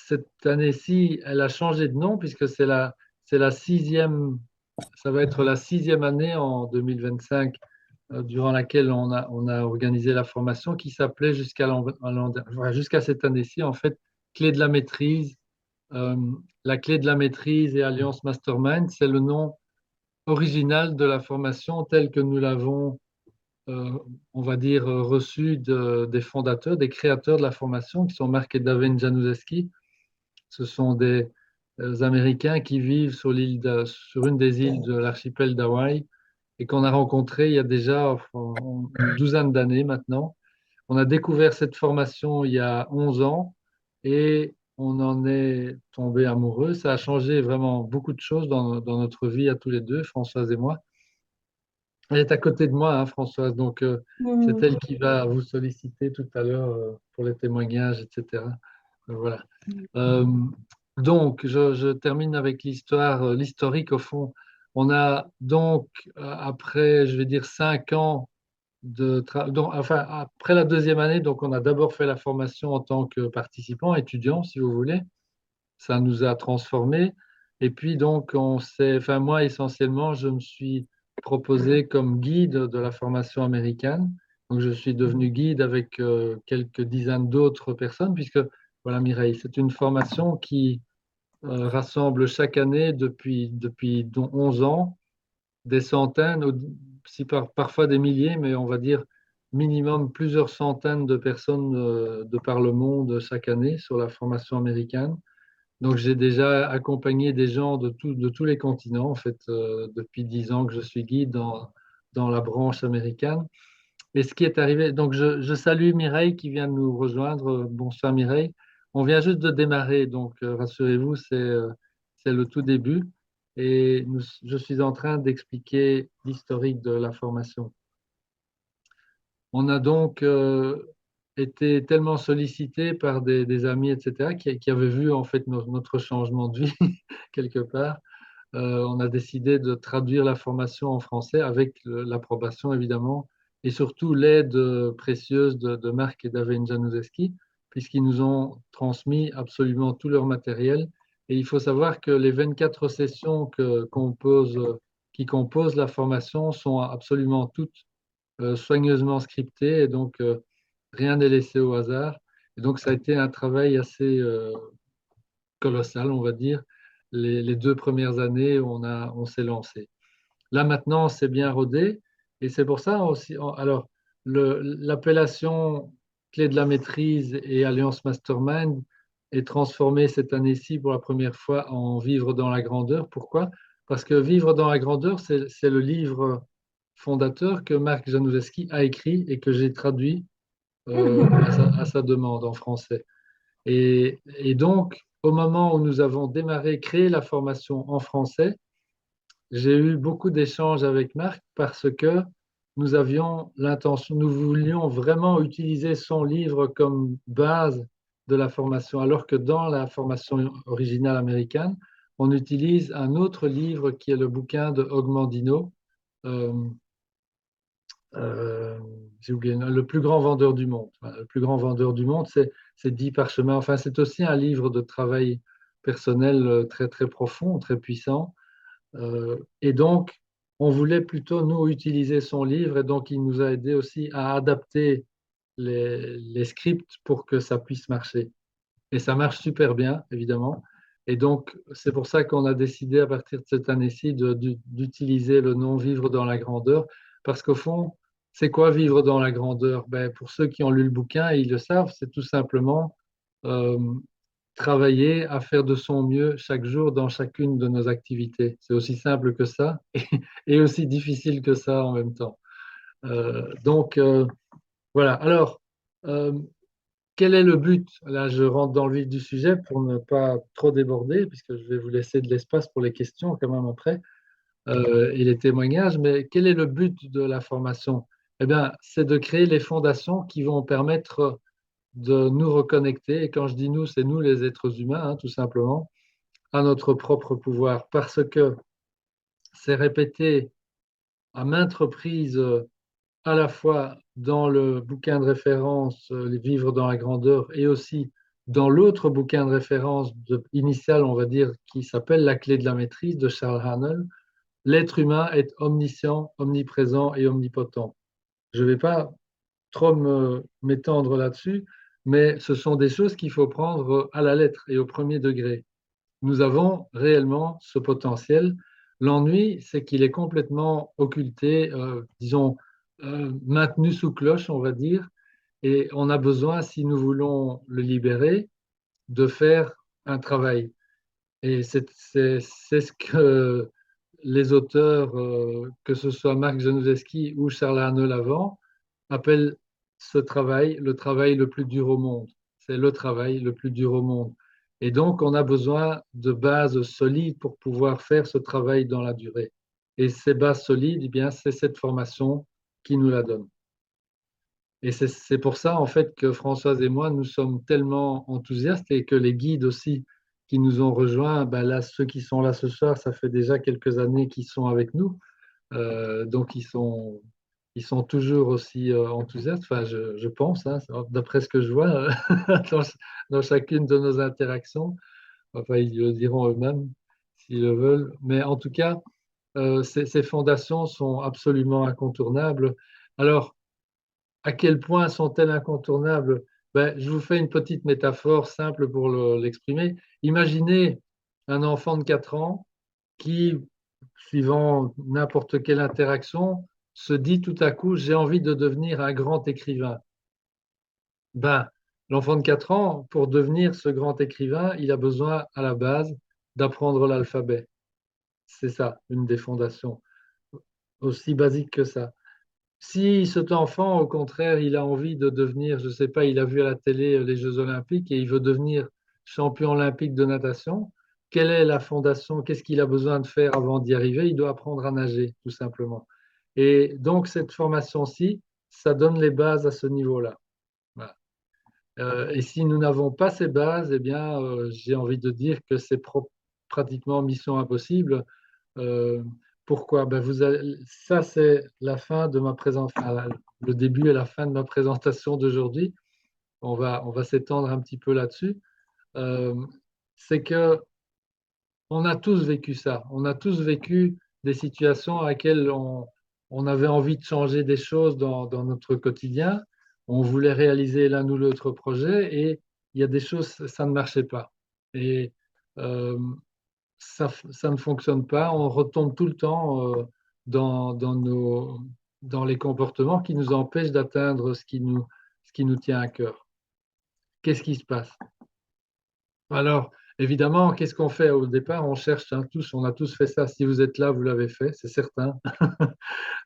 cette année-ci, elle a changé de nom puisque c'est la sixième, ça va être la sixième année en 2025 durant laquelle on a organisé la formation qui s'appelait jusqu'à cette année-ci, en fait, Clé de la maîtrise. Euh, la clé de la maîtrise et Alliance Mastermind, c'est le nom original de la formation telle que nous l'avons, on va dire, reçue des fondateurs, des créateurs de la formation, qui sont Marc et Daven Januszewski. Ce sont des Américains qui vivent sur une des îles de l'archipel d'Hawaï et qu'on a rencontrés il y a déjà une douzaine d'années maintenant. On a découvert cette formation il y a 11 ans et on en est tombé amoureux. Ça a changé vraiment beaucoup de choses dans notre vie à tous les deux, Françoise et moi. Elle est à côté de moi, hein, Françoise, donc c'est Mhm. elle qui va vous solliciter tout à l'heure pour les témoignages, etc. Voilà. Euh, donc, je termine avec l'historique au fond. On a donc, après, je vais dire, 5 ans enfin, après la deuxième année, donc on a d'abord fait la formation en tant que participant, étudiant, si vous voulez. Ça nous a transformés. Et puis donc, enfin moi essentiellement, je me suis proposé comme guide de la formation américaine. Donc, je suis devenu guide avec quelques dizaines d'autres personnes, puisque voilà, Mireille, c'est une formation qui rassemble chaque année depuis 11 ans des centaines, si parfois des milliers, mais on va dire minimum plusieurs centaines de personnes de par le monde chaque année sur la formation américaine. Donc j'ai déjà accompagné des gens de tous les continents, en fait, depuis 10 ans que je suis guide dans la branche américaine. Et ce qui est arrivé, donc je salue Mireille qui vient de nous rejoindre. Bonsoir Mireille. On vient juste de démarrer, donc rassurez-vous, c'est le tout début. Et je suis en train d'expliquer l'historique de la formation. On a donc été tellement sollicité par des amis, etc., qui avaient vu en fait notre changement de vie quelque part. On a décidé de traduire la formation en français avec l'approbation évidemment et surtout l'aide précieuse de Marc et d'Aven Januszewski, puisqu'ils nous ont transmis absolument tout leur matériel. Et il faut savoir que les 24 sessions qui composent la formation sont absolument toutes soigneusement scriptées et donc rien n'est laissé au hasard. Et donc ça a été un travail assez colossal, on va dire, les 2 premières années où on s'est lancé. Là maintenant, c'est bien rodé et c'est pour ça aussi. Alors, l'appellation clé de la maîtrise et Alliance Mastermind est transformée cette année-ci pour la première fois en Vivre dans la grandeur. Pourquoi? Parce que Vivre dans la grandeur, c'est le livre fondateur que Marc Januszewski a écrit et que j'ai traduit à sa demande en français. Et donc, au moment où nous avons démarré, créé la formation en français, j'ai eu beaucoup d'échanges avec Marc parce que nous avions l'intention, nous voulions vraiment utiliser son livre comme base de la formation, alors que dans la formation originale américaine, on utilise un autre livre qui est le bouquin de Ogmandino, euh, euh, j'ai oublié, le plus grand vendeur du monde. Voilà, le plus grand vendeur du monde, c'est 10 parchemins. Enfin, c'est aussi un livre de travail personnel très, très profond, très puissant. Et donc, on voulait plutôt, nous, utiliser son livre, et donc il nous a aidé aussi à adapter les scripts pour que ça puisse marcher. Et ça marche super bien, évidemment. Et donc, c'est pour ça qu'on a décidé à partir de cette année-ci d'utiliser le nom Vivre dans la grandeur, parce qu'au fond, c'est quoi vivre dans la grandeur? Ben, pour ceux qui ont lu le bouquin, ils le savent, c'est tout simplement euh, travailler à faire de son mieux chaque jour dans chacune de nos activités. C'est aussi simple que ça et aussi difficile que ça en même temps. Donc, voilà. Alors, euh, quel est le but? Là, je rentre dans le vif du sujet pour ne pas trop déborder, puisque je vais vous laisser de l'espace pour les questions quand même après et les témoignages. Mais quel est le but de la formation? Eh bien, c'est de créer les fondations qui vont permettre de nous reconnecter. Et quand je dis nous, c'est nous les êtres humains, hein, tout simplement, à notre propre pouvoir, parce que c'est répété à maintes reprises, à la fois dans le bouquin de référence, Les Vivre dans la grandeur, et aussi dans l'autre bouquin de référence initial, on va dire, qui s'appelle La clé de la maîtrise de Charles Haanel, l'être humain est omniscient, omniprésent et omnipotent. Je ne vais pas trop m'étendre là-dessus, mais ce sont des choses qu'il faut prendre à la lettre et au premier degré. Nous avons réellement ce potentiel. L'ennui, c'est qu'il est complètement occulté, disons, maintenu sous cloche, on va dire, et on a besoin, si nous voulons le libérer, de faire un travail. Et c'est ce que les auteurs, que ce soit Marc Janouszewski ou Charles Arnault avant, appellent ce travail le travail le plus dur au monde. C'est le travail le plus dur au monde. Et donc, on a besoin de bases solides pour pouvoir faire ce travail dans la durée. Et ces bases solides, eh bien, c'est cette formation qui nous la donne. Et c'est pour ça, en fait, que Françoise et moi, nous sommes tellement enthousiastes et que les guides aussi qui nous ont rejoints, ben là, ceux qui sont là ce soir, ça fait déjà quelques années qu'ils sont avec nous. Donc, ils sont toujours aussi enthousiastes, enfin, je pense, hein, d'après ce que je vois dans, dans chacune de nos interactions. Enfin, ils le diront eux-mêmes s'ils le veulent. Mais en tout cas, ces fondations sont absolument incontournables. Alors, à quel point sont-elles incontournables? Ben, je vous fais une petite métaphore simple pour l'exprimer. Imaginez un enfant de 4 ans qui, suivant n'importe quelle interaction, se dit tout à coup, j'ai envie de devenir un grand écrivain. Ben, l'enfant de 4 ans, pour devenir ce grand écrivain, il a besoin à la base d'apprendre l'alphabet. C'est ça, une des fondations, aussi basique que ça. Si cet enfant, au contraire, il a envie de devenir, je ne sais pas, il a vu à la télé les Jeux Olympiques et il veut devenir champion olympique de natation, quelle est la fondation? Qu'est-ce qu'il a besoin de faire avant d'y arriver? Il doit apprendre à nager, tout simplement. Et donc, cette formation-ci, ça donne les bases à ce niveau-là. Voilà. Et si nous n'avons pas ces bases, eh bien, j'ai envie de dire que c'est pratiquement mission impossible. Euh, Pourquoi? Ben ça, c'est la fin de ma présentation, le début et la fin de ma présentation d'aujourd'hui. On va s'étendre un petit peu là-dessus. Euh, c'est que on a tous vécu ça. On a tous vécu des situations à laquelle on avait envie de changer des choses dans notre quotidien. On voulait réaliser l'un ou l'autre projet et il y a des choses, ça ne marchait pas. Et euh, ça ne fonctionne pas. On retombe tout le temps dans les comportements qui nous empêchent d'atteindre ce qui nous tient à cœur. Qu'est-ce qui se passe? Alors, évidemment, qu'est-ce qu'on fait au départ? On cherche, hein, tous, on a tous fait ça. Si vous êtes là, vous l'avez fait, c'est certain.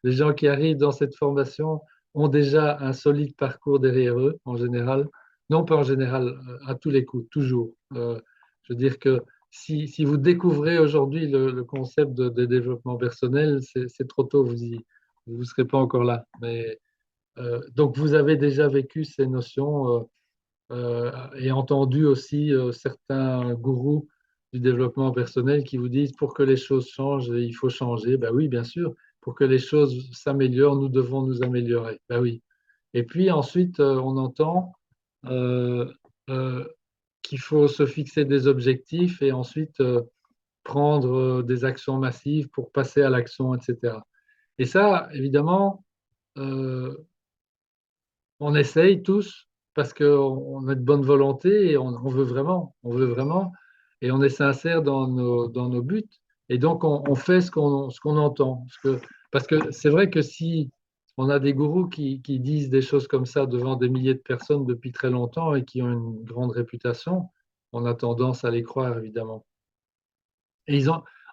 Les gens qui arrivent dans cette formation ont déjà un solide parcours derrière eux, en général. Non, pas en général, à tous les coups, toujours. Je veux dire que si vous découvrez aujourd'hui le concept de développement personnel, c'est trop tôt, vous ne serez pas encore là. Mais, donc, vous avez déjà vécu ces notions et entendu aussi certains gourous du développement personnel qui vous disent pour que les choses changent, il faut changer. Ben oui, bien sûr. Pour que les choses s'améliorent, nous devons nous améliorer. Ben oui. Et puis ensuite, on entend euh, euh, qu'il faut se fixer des objectifs et ensuite prendre des actions massives pour passer à l'action, etc. Et ça, évidemment, euh, on essaye tous parce qu'on a de bonne volonté et on veut vraiment, et on est sincère dans nos buts. Et donc, on fait ce qu'on entend. Parce que c'est vrai que si on a des gourous qui disent des choses comme ça devant des milliers de personnes depuis très longtemps et qui ont une grande réputation, on a tendance à les croire, évidemment. Et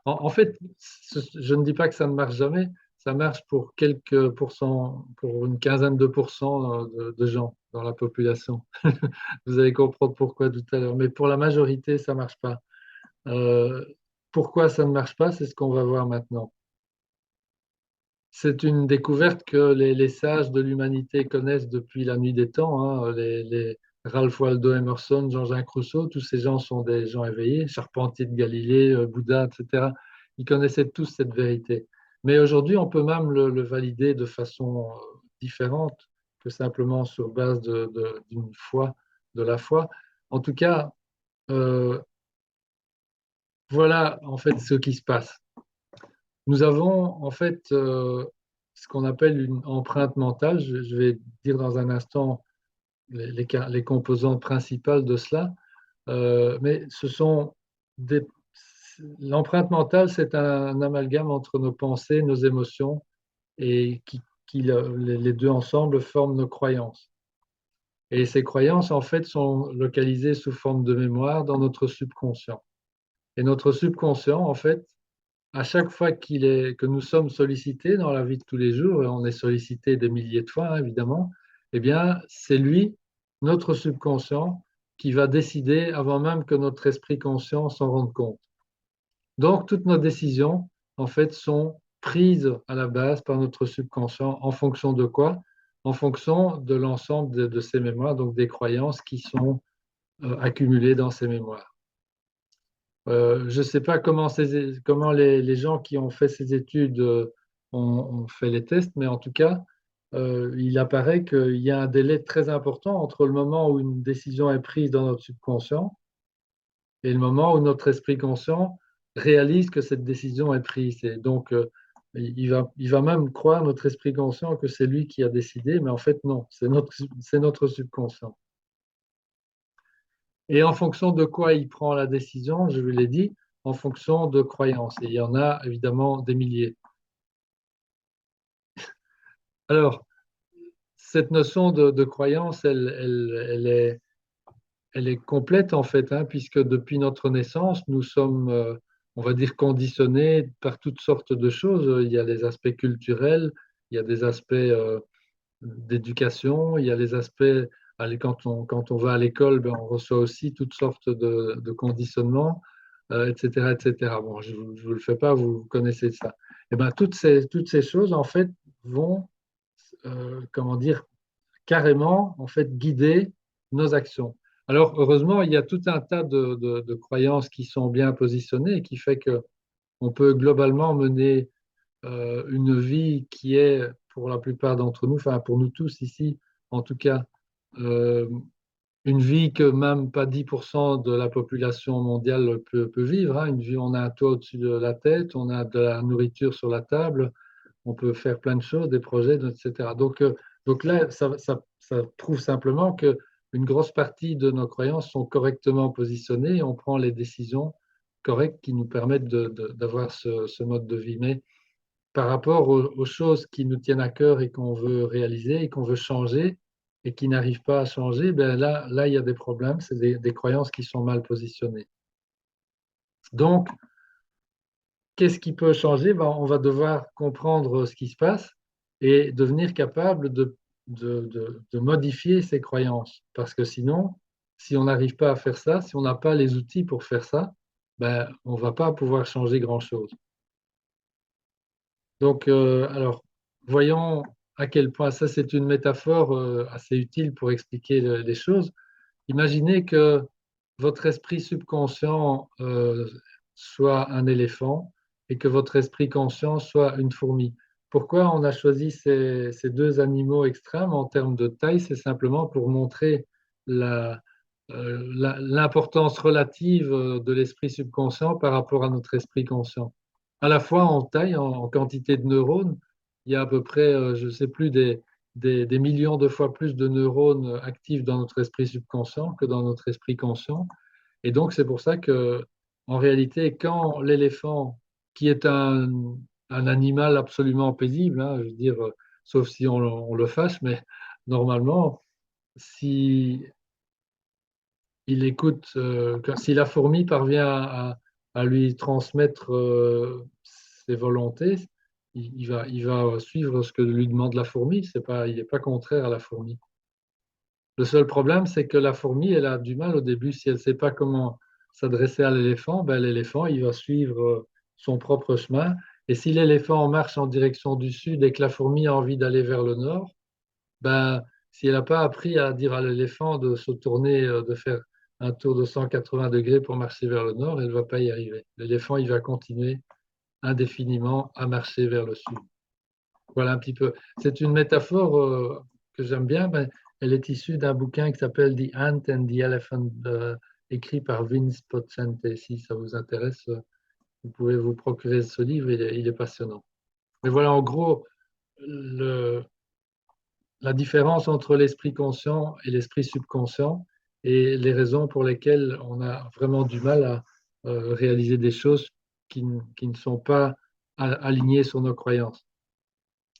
en fait, je ne dis pas que ça ne marche jamais, ça marche pour quelques pourcents, pour une quinzaine de pourcents de gens dans la population. Vous allez comprendre pourquoi tout à l'heure. Mais pour la majorité, ça ne marche pas. Euh, Pourquoi ça ne marche pas? C'est ce qu'on va voir maintenant. C'est une découverte que les sages de l'humanité connaissent depuis la nuit des temps, hein. Les Ralph Waldo Emerson, Jean-Jacques Rousseau, tous ces gens sont des gens éveillés, Charpentier de Galilée, Bouddha, etc. Ils connaissaient tous cette vérité. Mais aujourd'hui, on peut même le valider de façon différente que simplement sur base d'une foi, de la foi. En tout cas, euh, voilà en fait ce qui se passe. Nous avons en fait ce qu'on appelle une empreinte mentale. Je vais dire dans un instant les composantes principales de cela. Mais ce sont des... L'empreinte mentale, c'est un amalgame entre nos pensées, nos émotions, et les deux ensemble forment nos croyances. Et ces croyances, en fait, sont localisées sous forme de mémoire dans notre subconscient. Et notre subconscient, en fait, à chaque fois que nous sommes sollicités dans la vie de tous les jours, et on est sollicité des milliers de fois, hein, évidemment, eh bien, c'est lui, notre subconscient, qui va décider avant même que notre esprit conscient s'en rende compte. Donc, toutes nos décisions, en fait, sont prises à la base par notre subconscient en fonction de quoi? En fonction de l'ensemble de ces mémoires, donc des croyances qui sont accumulées dans ces mémoires. Je ne sais pas comment les gens qui ont fait ces études ont fait les tests, mais en tout cas, il apparaît qu'il y a un délai très important entre le moment où une décision est prise dans notre subconscient et le moment où notre esprit conscient réalise que cette décision est prise. Et donc, il va même croire, notre esprit conscient, que c'est lui qui a décidé, mais en fait, non, c'est notre subconscient. Et en fonction de quoi il prend la décision, je vous l'ai dit, en fonction de croyances. Et il y en a évidemment des milliers. Alors, cette notion de croyance, elle est complète en fait, hein, puisque depuis notre naissance, nous sommes, on va dire, conditionnés par toutes sortes de choses. Il y a les aspects culturels, il y a des aspects d'éducation, il y a les aspects, allez, quand on va à l'école, ben, on reçoit aussi toutes sortes de conditionnements, etc., etc. Bon, je ne vous le fais pas, vous connaissez ça. Et ben, toutes ces choses, en fait, vont, comment dire, carrément, en fait, guider nos actions. Alors, heureusement, il y a tout un tas de croyances qui sont bien positionnées et qui fait que on peut globalement mener une vie qui est, pour la plupart d'entre nous, enfin pour nous tous ici, en tout cas, euh, une vie que même pas 10% de la population mondiale peut vivre, hein. Une vie, on a un toit au-dessus de la tête, on a de la nourriture sur la table, on peut faire plein de choses, des projets, etc. Donc là, ça prouve simplement que une grosse partie de nos croyances sont correctement positionnées et on prend les décisions correctes qui nous permettent d'avoir ce mode de vie. Mais par rapport aux choses qui nous tiennent à cœur et qu'on veut réaliser et qu'on veut changer et qui n'arrivent pas à changer, ben là, il y a des problèmes, c'est des croyances qui sont mal positionnées. Donc, qu'est-ce qui peut changer? Ben, on va devoir comprendre ce qui se passe et devenir capable de modifier ces croyances. Parce que sinon, si on n'arrive pas à faire ça, si on n'a pas les outils pour faire ça, ben, on ne va pas pouvoir changer grand-chose. Donc, alors, voyons à quel point ça, c'est une métaphore assez utile pour expliquer les choses. Imaginez que votre esprit subconscient soit un éléphant et que votre esprit conscient soit une fourmi. Pourquoi on a choisi ces deux animaux extrêmes en termes de taille? C'est simplement pour montrer l'importance relative de l'esprit subconscient par rapport à notre esprit conscient. À la fois en taille, en quantité de neurones, il y a à peu près, je ne sais plus, des millions de fois plus de neurones actifs dans notre esprit subconscient que dans notre esprit conscient. Et donc, c'est pour ça que, en réalité, quand l'éléphant, qui est un animal absolument paisible, hein, je veux dire, sauf si on le fâche, mais normalement, si il écoute, si la fourmi parvient à lui transmettre ses volontés, il va suivre ce que lui demande la fourmi. C'est pas, il n'est pas contraire à la fourmi. Le seul problème, c'est que la fourmi, elle a du mal au début. Si elle ne sait pas comment s'adresser à l'éléphant, ben, l'éléphant, il va suivre son propre chemin. Et si l'éléphant marche en direction du sud et que la fourmi a envie d'aller vers le nord, ben, si elle n'a pas appris à dire à l'éléphant de se tourner, de faire un tour de 180 degrés pour marcher vers le nord, elle ne va pas y arriver. L'éléphant, il va continuer indéfiniment à marcher vers le sud. Voilà un petit peu. C'est une métaphore que j'aime bien. Ben, elle est issue d'un bouquin qui s'appelle The Ant and the Elephant, écrit par Vince Podsente. Si ça vous intéresse, vous pouvez vous procurer ce livre, il est passionnant. Mais voilà, en gros, la différence entre l'esprit conscient et l'esprit subconscient et les raisons pour lesquelles on a vraiment du mal à réaliser des choses qui ne sont pas alignées sur nos croyances.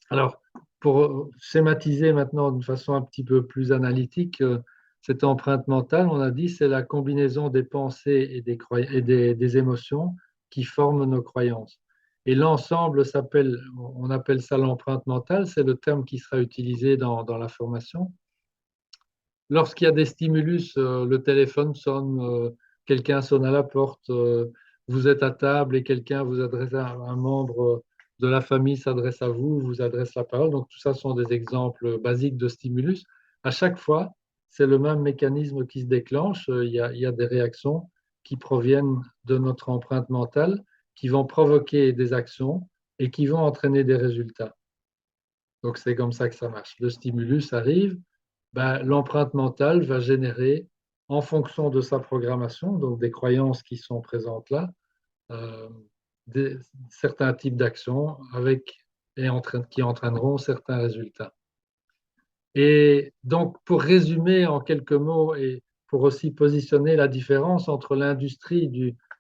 Alors, pour schématiser maintenant d'une façon un petit peu plus analytique, cette empreinte mentale, on a dit, c'est la combinaison des pensées et des émotions qui forment nos croyances. Et l'ensemble on appelle ça l'empreinte mentale, c'est le terme qui sera utilisé dans la formation. Lorsqu'il y a des stimulus, le téléphone sonne, quelqu'un sonne à la porte, vous êtes à table et quelqu'un vous adresse à un membre de la famille s'adresse à vous, vous adresse la parole. Donc tout ça sont des exemples basiques de stimulus. À chaque fois, c'est le même mécanisme qui se déclenche. Il y a des réactions qui proviennent de notre empreinte mentale, qui vont provoquer des actions et qui vont entraîner des résultats. Donc c'est comme ça que ça marche. Le stimulus arrive, ben, l'empreinte mentale va générer, en fonction de sa programmation, donc des croyances qui sont présentes là, euh, certains types d'actions qui entraîneront certains résultats. Et donc, pour résumer en quelques mots et pour aussi positionner la différence entre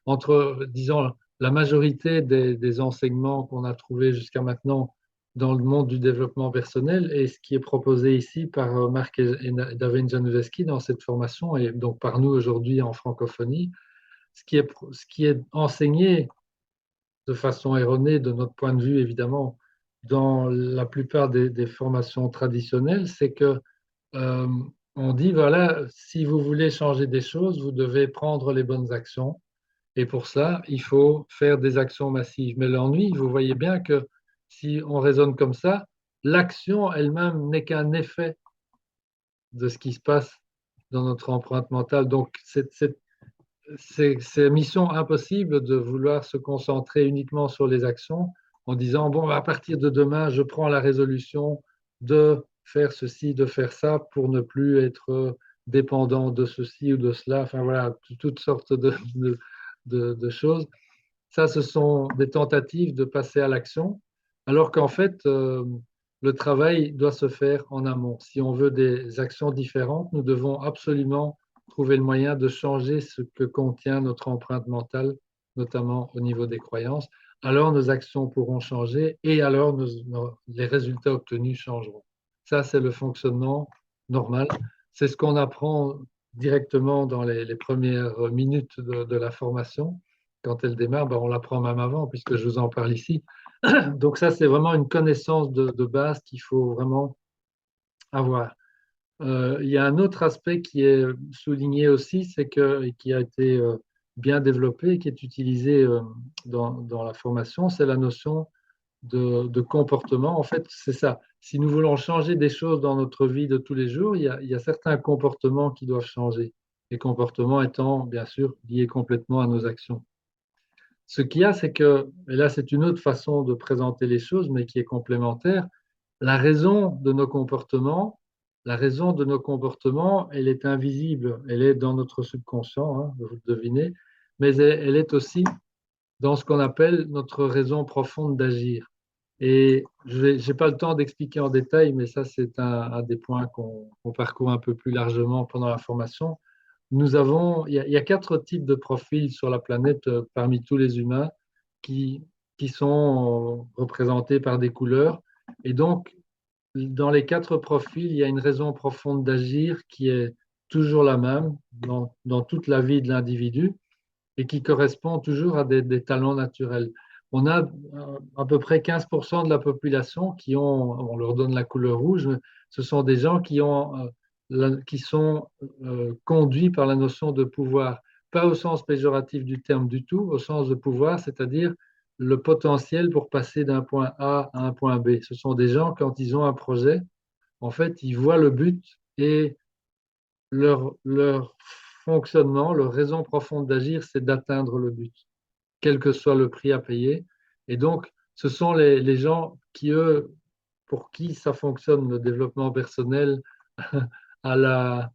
entre, disons, la majorité des enseignements qu'on a trouvés jusqu'à maintenant dans le monde du développement personnel et ce qui est proposé ici par Marc et David Januszewski dans cette formation et donc par nous aujourd'hui en francophonie, ce qui est enseigné de façon erronée de notre point de vue évidemment dans la plupart des formations traditionnelles, c'est que euh, on dit, voilà, si vous voulez changer des choses, vous devez prendre les bonnes actions. Et pour ça, il faut faire des actions massives. Mais l'ennui, vous voyez bien que si on raisonne comme ça, l'action elle-même n'est qu'un effet de ce qui se passe dans notre empreinte mentale. Donc, c'est mission impossible de vouloir se concentrer uniquement sur les actions en disant, bon, à partir de demain, je prends la résolution de faire ceci, de faire ça pour ne plus être dépendant de ceci ou de cela. Enfin voilà, toutes sortes de choses. Ça, ce sont des tentatives de passer à l'action, alors qu'en fait, le travail doit se faire en amont. Si on veut des actions différentes, nous devons absolument trouver le moyen de changer ce que contient notre empreinte mentale, notamment au niveau des croyances. Alors nos actions pourront changer et alors les résultats obtenus changeront. Ça, c'est le fonctionnement normal. C'est ce qu'on apprend directement dans les premières minutes de la formation. Quand elle démarre, ben, on l'apprend même avant, puisque je vous en parle ici. Donc ça, c'est vraiment une connaissance de base qu'il faut vraiment avoir. Il y a un autre aspect qui est souligné aussi, c'est que, et qui a été bien développé, qui est utilisé dans la formation, c'est la notion de comportement. En fait, c'est ça. Si nous voulons changer des choses dans notre vie de tous les jours, il y a certains comportements qui doivent changer. Les comportements étant, bien sûr, liés complètement à nos actions. Ce qu'il y a, c'est que, et là c'est une autre façon de présenter les choses, mais qui est complémentaire, la raison de nos comportements, la raison de nos comportements, elle est invisible, elle est dans notre subconscient, hein, vous le devinez, mais elle est aussi dans ce qu'on appelle notre raison profonde d'agir. Et je n'ai pas le temps d'expliquer en détail, mais ça c'est un des points qu'on parcourt un peu plus largement pendant la formation. Il y a quatre types de profils sur la planète parmi tous les humains qui, qui sont représentés par des couleurs. Et donc, dans les quatre profils, il y a une raison profonde d'agir qui est toujours la même dans toute la vie de l'individu et qui correspond toujours à des talents naturels. On a à peu près 15% de la population on leur donne la couleur rouge, ce sont des gens qui sont conduits par la notion de pouvoir, pas au sens péjoratif du terme du tout, au sens de pouvoir, c'est-à-dire le potentiel pour passer d'un point A à un point B. Ce sont des gens, quand ils ont un projet, en fait, ils voient le but et leur fonctionnement, leur raison profonde d'agir, c'est d'atteindre le but, quel que soit le prix à payer. Et donc, ce sont les gens qui, eux, pour qui ça fonctionne, le développement personnel, à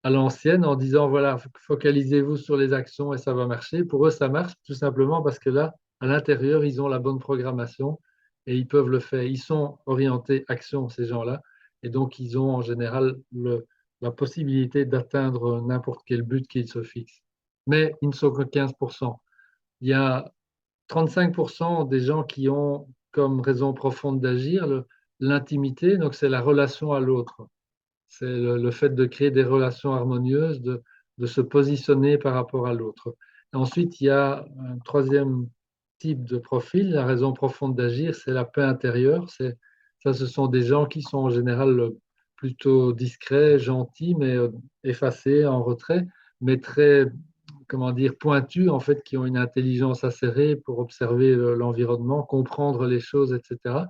à l'ancienne en disant, voilà, focalisez-vous sur les actions et ça va marcher. Pour eux, ça marche tout simplement parce que là, à l'intérieur, ils ont la bonne programmation et ils peuvent le faire. Ils sont orientés action, ces gens-là, et donc ils ont en général la possibilité d'atteindre n'importe quel but qu'ils se fixent. Mais ils ne sont que 15%. Il y a 35% des gens qui ont comme raison profonde d'agir l'intimité, donc c'est la relation à l'autre. C'est le fait de créer des relations harmonieuses, de se positionner par rapport à l'autre. Ensuite, il y a un troisième type de profil, la raison profonde d'agir, c'est la paix intérieure. Ça, ce sont des gens qui sont en général plutôt discrets, gentils, mais effacés, en retrait, mais très, comment dire, pointus, en fait, qui ont une intelligence acérée pour observer l'environnement, comprendre les choses, etc.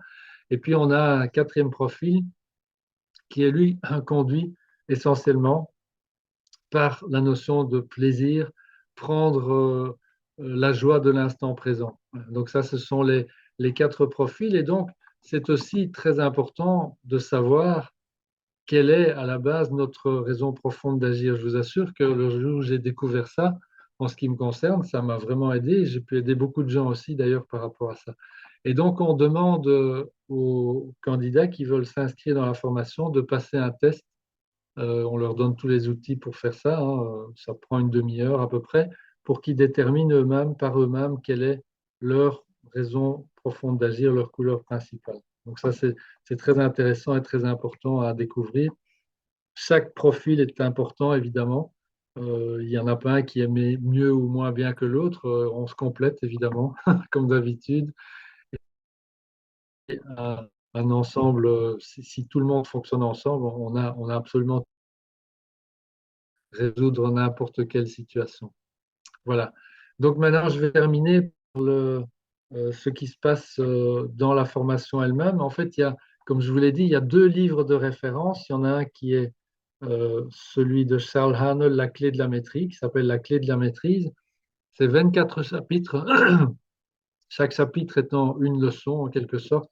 Et puis, on a un quatrième profil qui est lui conduit essentiellement par la notion de plaisir, prendre la joie de l'instant présent. Donc ça, ce sont les quatre profils. Et donc, c'est aussi très important de savoir quelle est à la base notre raison profonde d'agir. Je vous assure que le jour où j'ai découvert ça, en ce qui me concerne, ça m'a vraiment aidé. J'ai pu aider beaucoup de gens aussi, d'ailleurs, par rapport à ça. Et donc, on demande aux candidats qui veulent s'inscrire dans la formation de passer un test. On leur donne tous les outils pour faire ça, hein. Ça prend une demi-heure à peu près pour qu'ils déterminent eux-mêmes, par eux-mêmes, quelle est leur raison profonde d'agir, leur couleur principale. Donc ça, c'est très intéressant et très important à découvrir. Chaque profil est important, évidemment. Il n'y en a pas un qui est mieux ou moins bien que l'autre. On se complète, évidemment, comme d'habitude. Et un ensemble, si tout le monde fonctionne ensemble, on a absolument résoudre n'importe quelle situation. Voilà. Donc maintenant, je vais terminer par ce qui se passe dans la formation elle-même. En fait, comme je vous l'ai dit, il y a deux livres de référence. Il y en a un qui est celui de Charles Haanel, La clé de la maîtrise, qui s'appelle La clé de la maîtrise. C'est 24 chapitres, chaque chapitre étant une leçon en quelque sorte,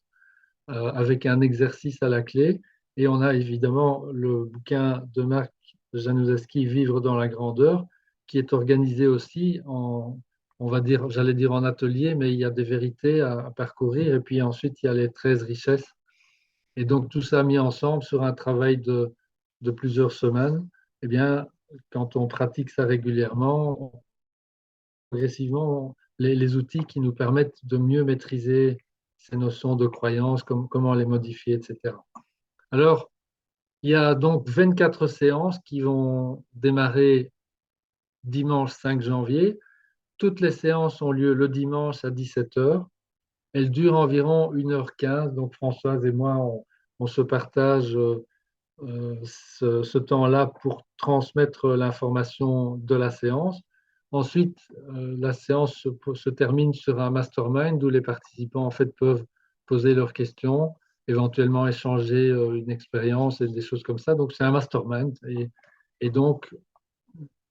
avec un exercice à la clé. Et on a évidemment le bouquin de Marc Januszewski, Vivre dans la grandeur, qui est organisé aussi on va dire, j'allais dire en atelier, mais il y a des vérités à parcourir. Et puis ensuite, il y a les 13 richesses. Et donc, tout ça mis ensemble sur un travail de plusieurs semaines. Eh bien, quand on pratique ça régulièrement, progressivement, les outils qui nous permettent de mieux maîtriser ces notions de croyance, comment les modifier, etc. Alors, il y a donc 24 séances qui vont démarrer dimanche 5 janvier. Toutes les séances ont lieu le dimanche à 17 heures. Elles durent environ 1h15. Donc, Françoise et moi, on se partage ce temps-là pour transmettre l'information de la séance. Ensuite, la séance se termine sur un mastermind où les participants en fait peuvent poser leurs questions, éventuellement échanger une expérience et des choses comme ça. Donc c'est un mastermind et donc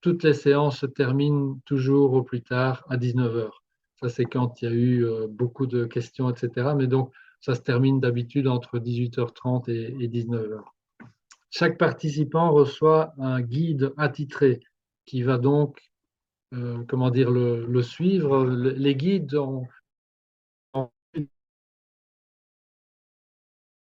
toutes les séances se terminent toujours au plus tard à 19 heures. Ça c'est quand il y a eu beaucoup de questions, etc. Mais donc ça se termine d'habitude entre 18h30 et 19 heures. Chaque participant reçoit un guide attitré qui va donc, comment dire, le suivre. Les guides ont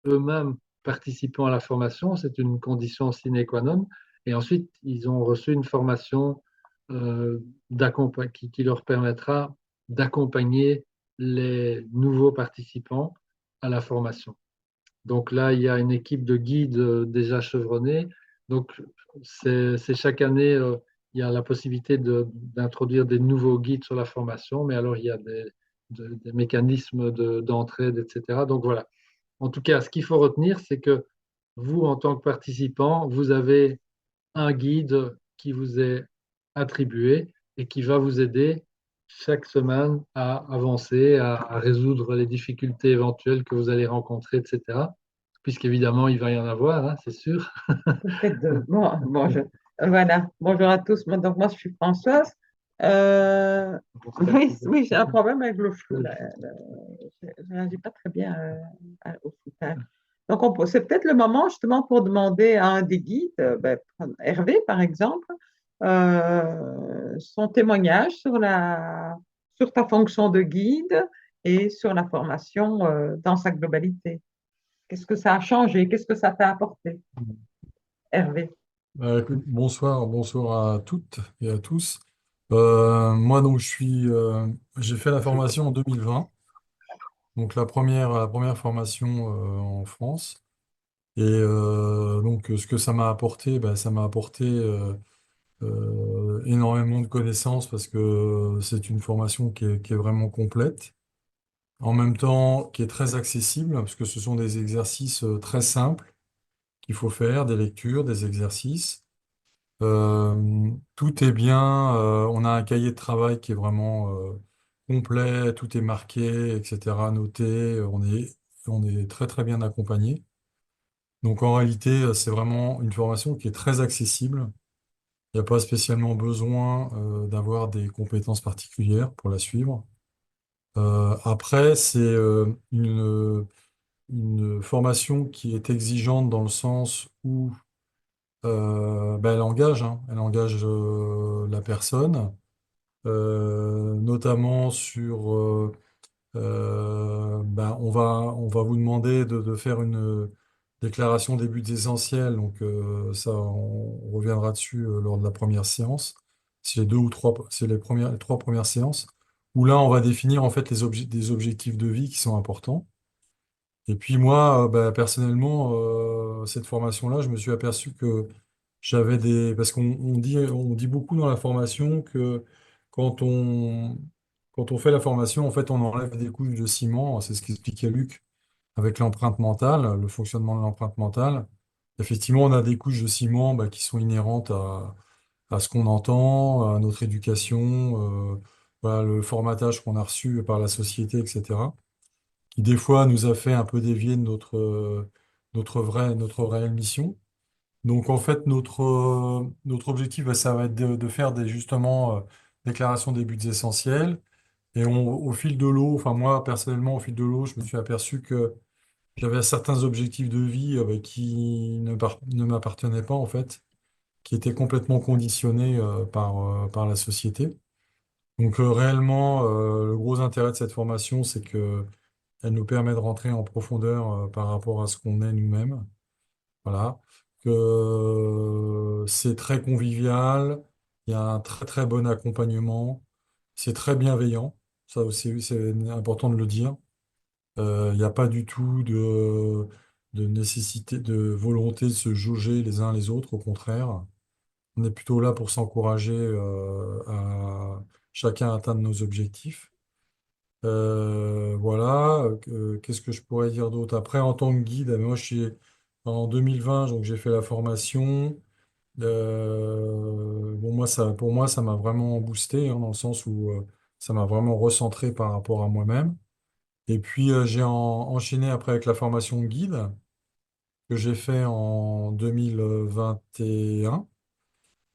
eux-mêmes participant à la formation, c'est une condition sine qua non. Et ensuite, ils ont reçu une formation qui leur permettra d'accompagner les nouveaux participants à la formation. Donc là, il y a une équipe de guides déjà chevronnés. Donc, c'est chaque année, il y a la possibilité d'introduire des nouveaux guides sur la formation, mais alors il y a des mécanismes d'entraide, etc. Donc voilà. En tout cas, ce qu'il faut retenir, c'est que vous, en tant que participant, vous avez un guide qui vous est attribué et qui va vous aider chaque semaine à avancer, à résoudre les difficultés éventuelles que vous allez rencontrer, etc. Puisqu'évidemment, il va y en avoir, hein, c'est sûr. Faites de... Voilà. Bonjour à tous. Donc, moi, je suis Françoise. Euh, Oui, oui, j'ai un problème avec le flou. Là. Je ne réagis pas très bien au foutage. Donc, c'est peut-être le moment justement pour demander à un des guides, Hervé par exemple, son témoignage sur ta fonction de guide et sur la formation dans sa globalité. Qu'est-ce que ça a changé? Qu'est-ce que ça t'a apporté, Hervé? Écoute, bonsoir, bonsoir à toutes et à tous. Moi, donc, j'ai fait la formation en 2020, donc la première formation en France. Et donc, ce que ça m'a apporté, ben, ça m'a apporté énormément de connaissances parce que c'est une formation qui est vraiment complète, en même temps qui est très accessible parce que ce sont des exercices très simples qu'il faut faire, des lectures, des exercices. Tout est bien, on a un cahier de travail qui est vraiment complet, tout est marqué, etc., noté, on est très très bien accompagné. Donc en réalité, c'est vraiment une formation qui est très accessible. Il n'y a pas spécialement besoin d'avoir des compétences particulières pour la suivre. Après, c'est une formation qui est exigeante dans le sens où ben, elle engage la personne, notamment sur, ben, on va vous demander de faire une déclaration des buts essentiels, donc ça, on reviendra dessus lors de la première séance. C'est les deux ou trois, c'est les trois premières séances, où là, on va définir en fait des objectifs de vie qui sont importants. Et puis moi, bah, personnellement, cette formation-là, je me suis aperçu que j'avais des... Parce on dit beaucoup dans la formation que quand on, quand on fait la formation, en fait, on enlève des couches de ciment. C'est ce qu'expliquait Luc avec l'empreinte mentale, le fonctionnement de l'empreinte mentale. Effectivement, on a des couches de ciment bah, qui sont inhérentes à ce qu'on entend, à notre éducation, voilà, le formatage qu'on a reçu par la société, etc., qui des fois nous a fait un peu dévier de notre réelle mission. Donc en fait, notre objectif, bah, ça va être de faire justement déclaration des buts essentiels. Et au fil de l'eau, enfin moi personnellement, au fil de l'eau, je me suis aperçu que j'avais certains objectifs de vie bah, qui ne m'appartenaient pas en fait, qui étaient complètement conditionnés par la société. Donc réellement, le gros intérêt de cette formation, c'est que elle nous permet de rentrer en profondeur par rapport à ce qu'on est nous-mêmes. Voilà. Que c'est très convivial, il y a un très très bon accompagnement, c'est très bienveillant. Ça aussi, c'est important de le dire. Il n'y a pas du tout de nécessité, de volonté de se jauger les uns les autres. Au contraire, on est plutôt là pour s'encourager à chacun atteindre nos objectifs. Voilà, qu'est-ce que je pourrais dire d'autre? Après, en tant que guide, moi, je suis en 2020, donc j'ai fait la formation. Bon, pour moi, ça m'a vraiment boosté, hein, dans le sens où ça m'a vraiment recentré par rapport à moi-même. Et puis, enchaîné après avec la formation de guide que j'ai fait en 2021,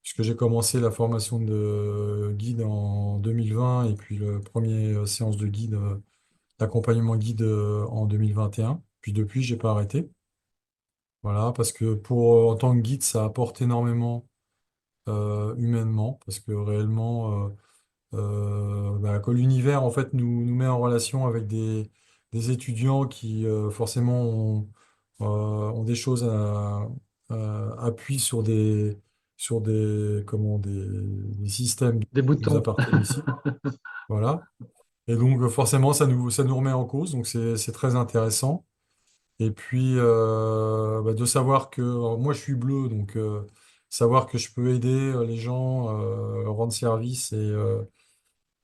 puisque j'ai commencé la formation de guide en 2020 et puis le premier séance de guide d'accompagnement guide en 2021. Puis depuis, j'ai pas arrêté. Voilà, parce que en tant que guide, ça apporte énormément humainement, parce que réellement, bah, que l'univers en fait nous met en relation avec des étudiants qui forcément ont des choses appuient sur des systèmes qui Des nous boutons. appartiennent aussi. Voilà. Et donc forcément, ça nous remet en cause, donc c'est très intéressant. Et puis bah, de savoir que moi je suis bleu, donc savoir que je peux aider les gens, rendre service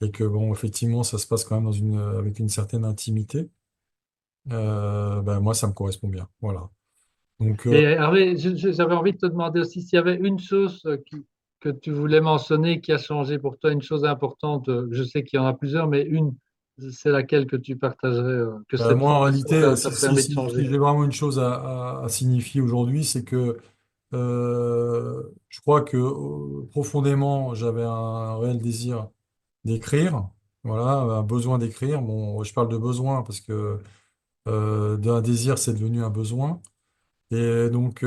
et que bon effectivement ça se passe quand même avec une certaine intimité, bah, moi ça me correspond bien. Voilà. Donc Et Hervé, j'avais envie de te demander aussi s'il y avait une chose que tu voulais mentionner qui a changé pour toi, une chose importante. Je sais qu'il y en a plusieurs, mais une, c'est laquelle que tu partagerais, que bah, cette moi en formation réalité, t'a permis de si changer. j'ai vraiment une chose à signifier aujourd'hui, c'est que je crois que profondément j'avais un réel désir d'écrire, voilà, un besoin d'écrire. Bon, je parle de besoin parce que d'un désir, c'est devenu un besoin. Et donc,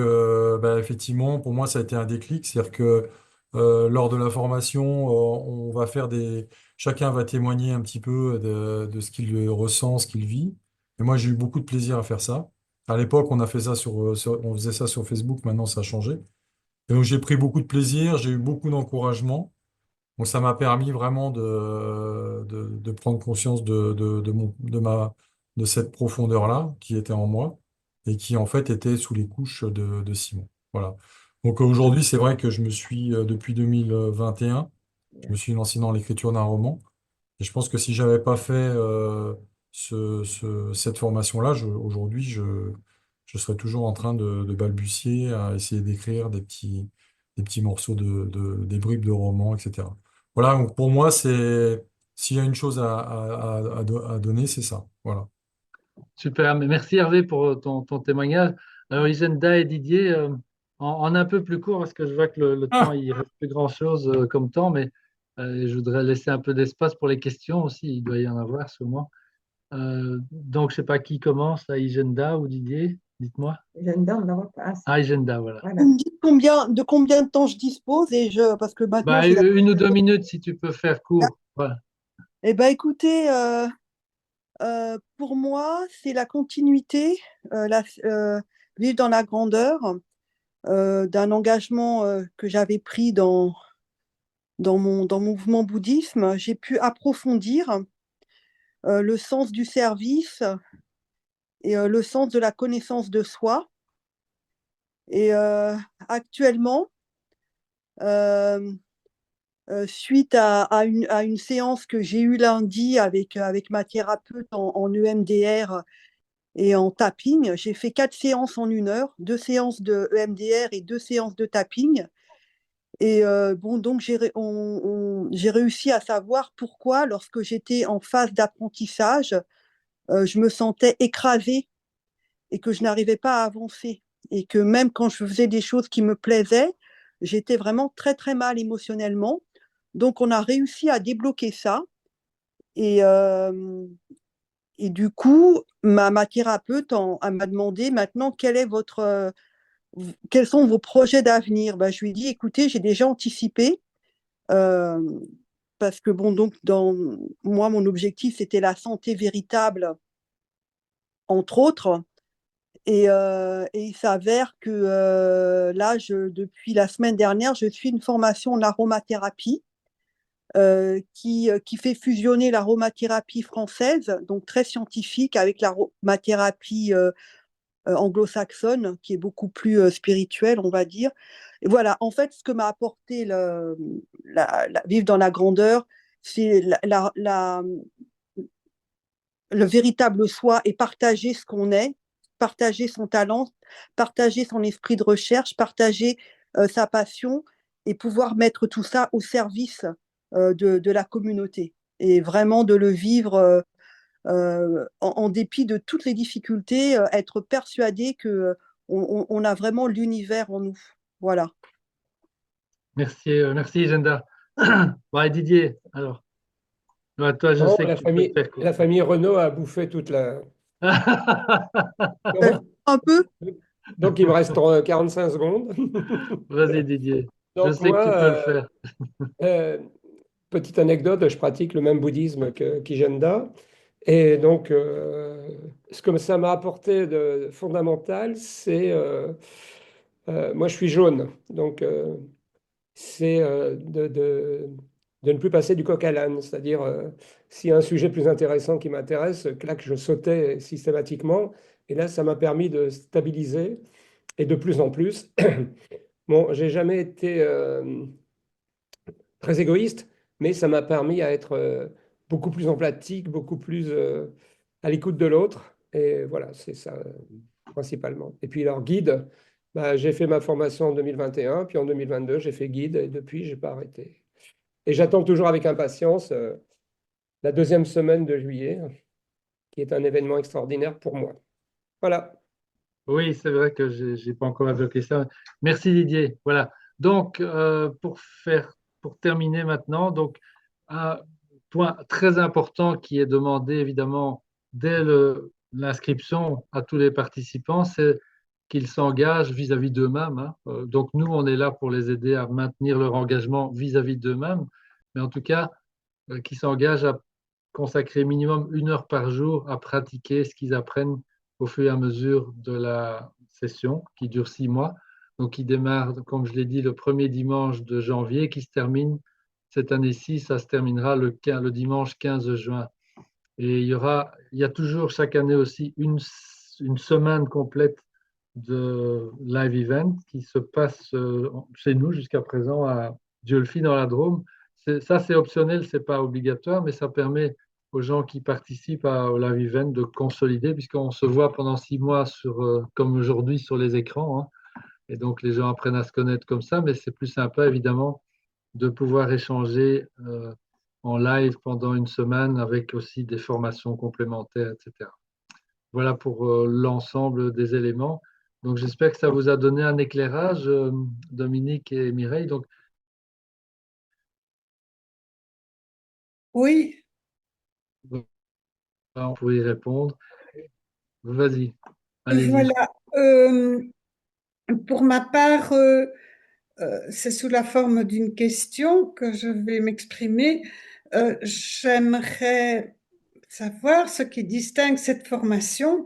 effectivement, pour moi, ça a été un déclic. C'est-à-dire que lors de la formation, on va faire chacun va témoigner un petit peu de ce qu'il ressent, ce qu'il vit. Et moi, j'ai eu beaucoup de plaisir à faire ça. À l'époque, on a fait ça on faisait ça sur Facebook. Maintenant, ça a changé. Et donc, j'ai pris beaucoup de plaisir. J'ai eu beaucoup d'encouragement. Donc, ça m'a permis vraiment de prendre conscience de cette profondeur-là qui était en moi et qui, en fait, était sous les couches de Simon. Voilà. Donc, aujourd'hui, c'est vrai que depuis 2021, je me suis lancé dans l'écriture d'un roman. Et je pense que si j'avais pas fait cette formation-là, aujourd'hui, je serais toujours en train de balbutier à essayer d'écrire des petits morceaux des bribes de romans, etc. Voilà, donc pour moi, s'il y a une chose à donner, c'est ça. Voilà. Super, mais merci Hervé pour ton témoignage. Alors, Isenda et Didier, en un peu plus court, parce que je vois que le temps, Ah, il reste plus grand-chose comme temps, mais je voudrais laisser un peu d'espace pour les questions aussi, il doit y en avoir sûrement. Donc, je ne sais pas qui commence, là, Isenda ou Didier, dites-moi. Agenda, on n'en voit pas assez. Ah, Isenda, voilà. Voilà. Vous me dites de combien de temps je dispose parce que maintenant Bah, j'ai la. 1 ou 2 minutes si tu peux faire court. Voilà. Eh ben écoutez, pour moi, c'est la continuité, vivre dans la grandeur d'un engagement que j'avais pris dans mon mouvement bouddhisme. J'ai pu approfondir le sens du service et le sens de la connaissance de soi. Et actuellement, euh, suite à une séance que j'ai eue lundi avec ma thérapeute en EMDR et en tapping, j'ai fait 4 séances en 1 heure, 2 séances de EMDR et 2 séances de tapping. Et donc j'ai réussi à savoir pourquoi, lorsque j'étais en phase d'apprentissage, je me sentais écrasée et que je n'arrivais pas à avancer. Et que même quand je faisais des choses qui me plaisaient, j'étais vraiment très, très mal émotionnellement. Donc, on a réussi à débloquer ça. Et, et du coup, ma thérapeute elle m'a demandé maintenant quels sont vos projets d'avenir. Ben, je lui ai dit, écoutez, j'ai déjà anticipé. euh, Parce que, bon, donc, moi, mon objectif, c'était la santé véritable, entre autres. Et il s'avère que là, depuis la semaine dernière, je suis une formation en aromathérapie qui fait fusionner l'aromathérapie française, donc très scientifique, avec l'aromathérapie anglo-saxonne, qui est beaucoup plus spirituelle, on va dire. Et voilà, en fait, ce que m'a apporté vivre dans la grandeur, c'est le véritable soi et partager ce qu'on est, partager son talent, partager son esprit de recherche, partager sa passion et pouvoir mettre tout ça au service de la communauté et vraiment de le vivre en dépit de toutes les difficultés, être persuadé que on a vraiment l'univers en nous. Voilà. Merci, merci Isenda. Bon, et Didier, alors, ouais, toi, je Non, sais que tu peux te faire court. la famille Renault a bouffé toute la. Euh, un peu. Donc, il me reste 45 secondes. Vas-y, Didier. Je Donc, sais que moi, tu peux le faire. euh, petite anecdote, je pratique le même bouddhisme qu'Ijenda. Et donc, ce que ça m'a apporté de fondamental, c'est. Moi, je suis jaune. Donc, c'est de ne plus passer du coq à l'âne. C'est-à-dire, s'il y a un sujet plus intéressant qui m'intéresse, clac, je sautais systématiquement. Et là, ça m'a permis de stabiliser. Et de plus en plus, bon, j'ai jamais été très égoïste, mais ça m'a permis à être beaucoup plus empathique, beaucoup plus à l'écoute de l'autre. Et voilà, c'est ça principalement. Et puis leur guide, bah, j'ai fait ma formation en 2021, puis en 2022, j'ai fait guide, et depuis, j'ai pas arrêté. Et j'attends toujours avec impatience la deuxième semaine de juillet, qui est un événement extraordinaire pour moi. Voilà. Oui, c'est vrai que j'ai pas encore évoqué ça. Merci Didier. Voilà. Donc, pour terminer maintenant, donc un point très important qui est demandé évidemment dès l'inscription à tous les participants, c'est qu'ils s'engagent vis-à-vis d'eux-mêmes, hein. Donc nous, on est là pour les aider à maintenir leur engagement vis-à-vis d'eux-mêmes, mais en tout cas, qu'ils s'engagent à consacrer minimum 1 heure par jour à pratiquer ce qu'ils apprennent au fur et à mesure de la session, qui dure 6 mois. Donc, qui démarre, comme je l'ai dit, le premier dimanche de janvier, qui se termine cette année-ci, ça se terminera le dimanche 15 juin. Et il y a toujours chaque année aussi une semaine complète de live event qui se passe chez nous jusqu'à présent à Diolfi dans la Drôme. Ça, c'est optionnel, c'est pas obligatoire, mais ça permet aux gens qui participent au live event de consolider, puisqu'on se voit pendant 6 mois comme aujourd'hui sur les écrans, hein. Et donc les gens apprennent à se connaître comme ça, mais c'est plus sympa évidemment de pouvoir échanger en live pendant une semaine avec aussi des formations complémentaires, etc. Voilà pour l'ensemble des éléments. Donc, j'espère que ça vous a donné un éclairage, Dominique et Mireille. Donc, Oui, on pourrait y répondre. Vas-y, allez-y. voilà. Pour ma part, c'est sous la forme d'une question que je vais m'exprimer. J'aimerais savoir ce qui distingue cette formation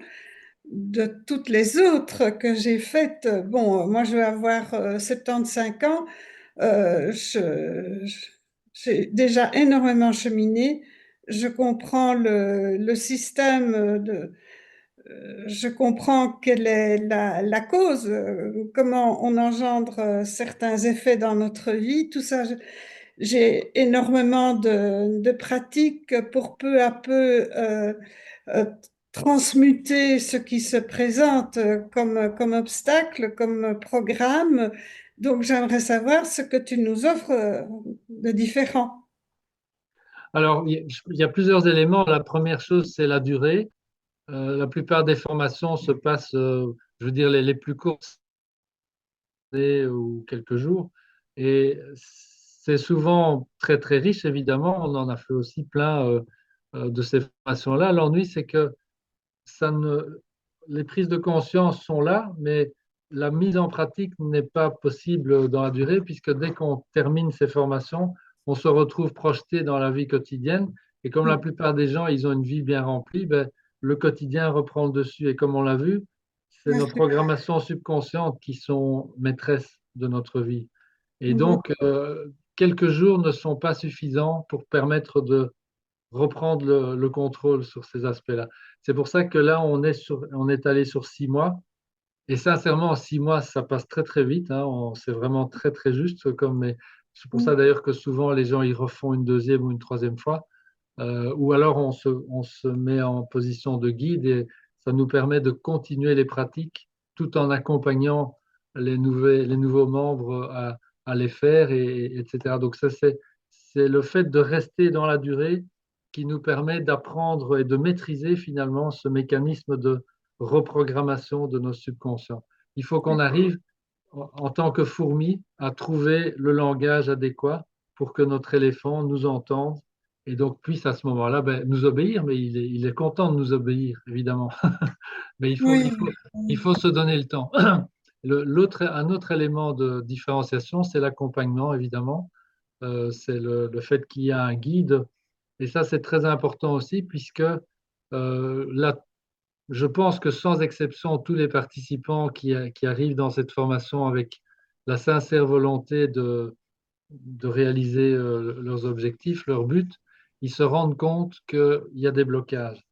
de toutes les autres que j'ai faites. Bon, moi, je vais avoir 75 ans. J'ai déjà énormément cheminé. Je comprends le système je comprends quelle est la cause, comment on engendre certains effets dans notre vie, tout ça. J'ai énormément de pratiques pour peu à peu euh, transmuter ce qui se présente comme obstacle, comme programme. Donc, j'aimerais savoir ce que tu nous offres de différent. Alors, il y a plusieurs éléments. La première chose, c'est la durée. La plupart des formations se passent, je veux dire, les plus courtes, ou quelques jours. Et c'est souvent très, très riche, évidemment. On en a fait aussi plein de ces formations-là. L'ennui, c'est que ça ne, les prises de conscience sont là, mais la mise en pratique n'est pas possible dans la durée, puisque dès qu'on termine ces formations, on se retrouve projeté dans la vie quotidienne. Et comme la plupart des gens, ils ont une vie bien remplie, ben, le quotidien reprend le dessus. Et comme on l'a vu, c'est nos programmations subconscientes qui sont maîtresses de notre vie. Et donc, quelques jours ne sont pas suffisants pour permettre de reprendre le contrôle sur ces aspects-là. C'est pour ça que là, on est allé sur 6 mois. Et sincèrement, en 6 mois, ça passe très très vite, hein. C'est vraiment très très juste. Mais c'est pour ça d'ailleurs que souvent les gens ils refont une deuxième ou une troisième fois. Ou alors on se met en position de guide et ça nous permet de continuer les pratiques tout en accompagnant les nouveaux membres à les faire, etc. Donc ça, c'est le fait de rester dans la durée qui nous permet d'apprendre et de maîtriser finalement ce mécanisme de reprogrammation de nos subconscients. Il faut qu'on arrive en tant que fourmi à trouver le langage adéquat pour que notre éléphant nous entende et donc puisse à ce moment-là ben, nous obéir, mais il est content de nous obéir, évidemment. Mais Oui, il faut se donner le temps. Un autre élément de différenciation, c'est l'accompagnement, évidemment. C'est le fait qu'il y a un guide. Et ça, c'est très important aussi, puisque là, je pense que sans exception, tous les participants qui arrivent dans cette formation avec la sincère volonté de réaliser leurs objectifs, leurs buts, ils se rendent compte qu'il y a des blocages.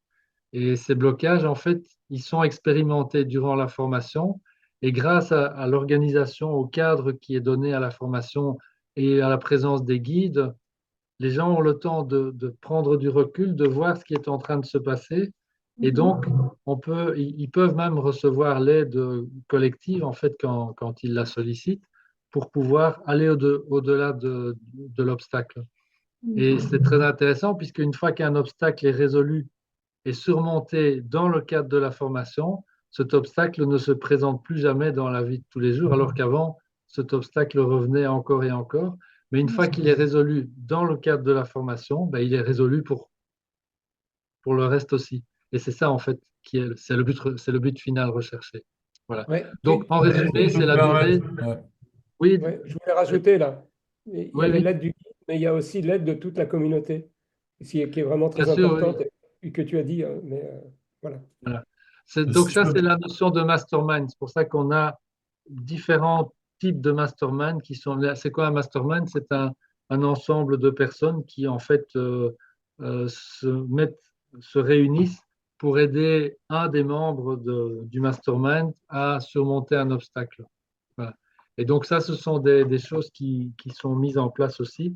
Et ces blocages, en fait, ils sont expérimentés durant la formation et grâce à l'organisation, au cadre qui est donné à la formation et à la présence des guides, les gens ont le temps de prendre du recul, de voir ce qui est en train de se passer. Et donc, ils peuvent même recevoir l'aide collective, en fait, quand ils la sollicitent, pour pouvoir aller au-delà de l'obstacle. Et c'est très intéressant, puisque une fois qu'un obstacle est résolu et surmonté dans le cadre de la formation, cet obstacle ne se présente plus jamais dans la vie de tous les jours, alors qu'avant, cet obstacle revenait encore et encore. Mais une fois qu'il est résolu dans le cadre de la formation, ben, il est résolu pour le reste aussi. Et c'est ça, en fait, c'est le but final recherché. Voilà. Ouais. Donc, en Si je résumé, peux c'est me la durée. permettre, ouais. Oui, Ouais, je voulais rajouter là. Il y a oui, oui, l'aide du guide, mais il y a aussi l'aide de toute la communauté, qui est vraiment bien très sûr, oui. importante et que tu as dit, hein, mais voilà. Voilà. Donc Si je ça, peux c'est la notion de mastermind. C'est pour ça qu'on a différents types de mastermind qui sont là. C'est quoi un mastermind? C'est un ensemble de personnes qui, en fait, se réunissent pour aider un des membres du mastermind à surmonter un obstacle. Voilà. Et donc ça, ce sont des choses qui sont mises en place aussi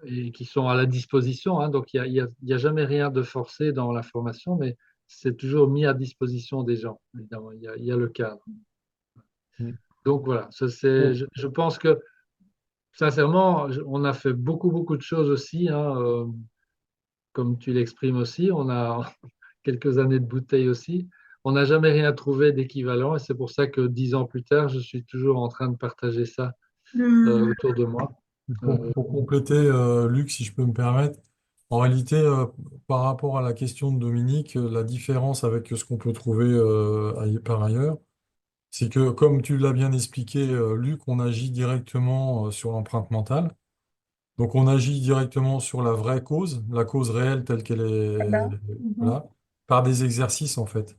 et qui sont à la disposition, hein. Donc, il y a jamais rien de forcé dans la formation, mais c'est toujours mis à disposition des gens, évidemment. Il y a le cadre. Mm. Donc, voilà. Bon, Je pense que, sincèrement, on a fait beaucoup, beaucoup de choses aussi, hein, comme tu l'exprimes aussi. On a quelques années de bouteille aussi. On n'a jamais rien trouvé d'équivalent et c'est pour ça que 10 ans plus tard, je suis toujours en train de partager ça Hmm. autour de moi. pour compléter, Luc, si je peux me permettre, en réalité, par rapport à la question de Dominique, la différence avec ce qu'on peut trouver par ailleurs, c'est que, comme tu l'as bien expliqué, Luc, on agit directement sur l'empreinte mentale. Donc, on agit directement sur la vraie cause, la cause réelle telle qu'elle est, Voilà. Mhm. voilà, par des exercices, en fait.